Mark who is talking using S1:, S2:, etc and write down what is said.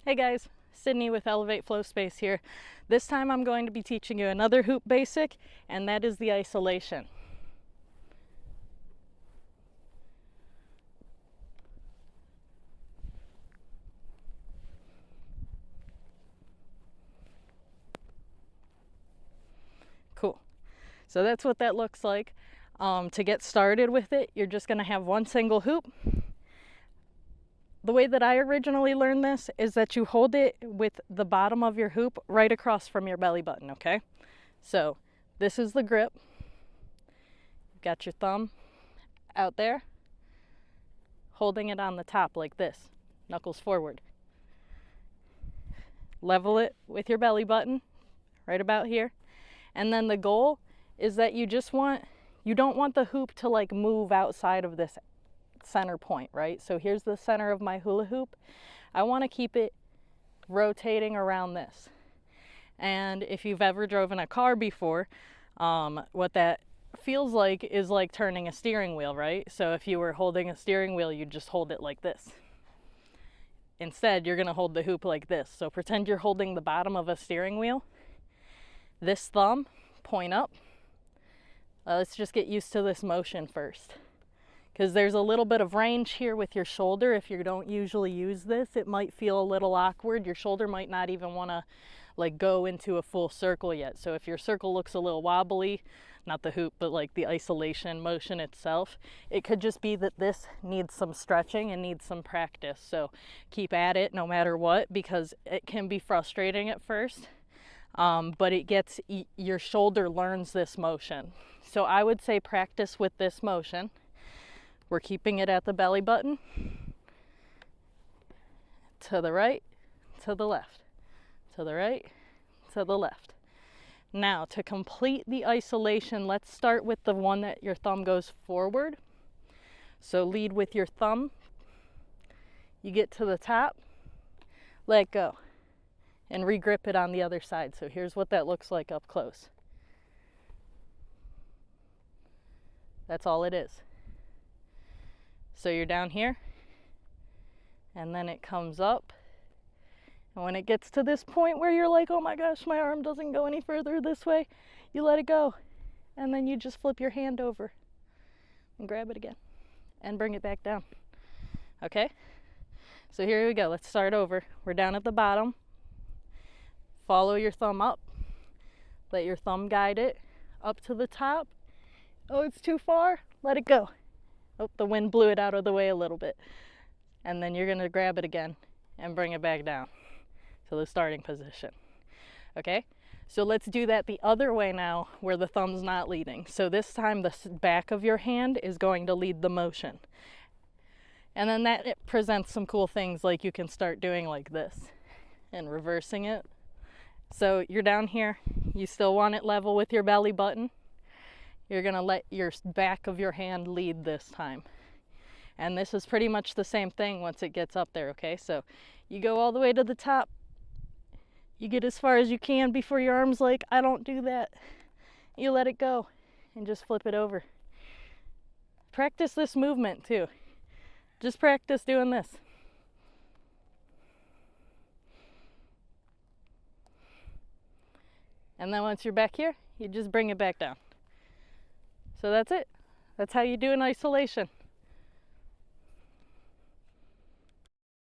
S1: Hey guys, Sydney with Elevate Flow Space here. This time I'm going to be teaching you another hoop basic, and that is the isolation. Cool. So that's what that looks like. To get started with it, you're just going to have one single hoop. The way that I originally learned this is that you hold it with the bottom of your hoop right across from your belly button, okay? So this is the grip. You've got your thumb out there, holding it on the top like this, knuckles forward. Level it with your belly button, right about here. And then the goal is that you don't want the hoop to like move outside of this center point, right? So here's the center of my hula hoop. I want to keep it rotating around this. And if you've ever driven a car before, what that feels like is like turning a steering wheel, right? So if you were holding a steering wheel, you'd just hold it like this. Instead, you're going to hold the hoop like this. So pretend you're holding the bottom of a steering wheel. This thumb, point up. Let's just get used to this motion first, because there's a little bit of range here with your shoulder. If you don't usually use this, it might feel a little awkward. Your shoulder might not even want to like go into a full circle yet. So if your circle looks a little wobbly, not the hoop, but like the isolation motion itself, it could just be that this needs some stretching and needs some practice. So keep at it no matter what, because it can be frustrating at first. But your shoulder learns this motion. So I would say practice with this motion. We're keeping it at the belly button. To the right, to the left, to the right, to the left. Now to complete the isolation, let's start with the one that your thumb goes forward. So lead with your thumb. You get to the top, let go, and re-grip it on the other side. So here's what that looks like up close. That's all it is. So you're down here, and then it comes up. And when it gets to this point where you're like, oh my gosh, my arm doesn't go any further this way, you let it go. And then you just flip your hand over and grab it again and bring it back down. Okay? So here we go. Let's start over. We're down at the bottom. Follow your thumb up. Let your thumb guide it up to the top. Oh, it's too far. Let it go. Oh, the wind blew it out of the way a little bit. And then you're going to grab it again and bring it back down to the starting position. Okay? So let's do that the other way now, where the thumb's not leading. So this time the back of your hand is going to lead the motion. And then it presents some cool things, like you can start doing like this and reversing it. So you're down here, you still want it level with your belly button. You're going to let your back of your hand lead this time. And this is pretty much the same thing once it gets up there, okay? So you go all the way to the top. You get as far as you can before your arm's like, I don't do that. You let it go and just flip it over. Practice this movement too. Just practice doing this. And then once you're back here, you just bring it back down. So that's it. That's how you do an isolation.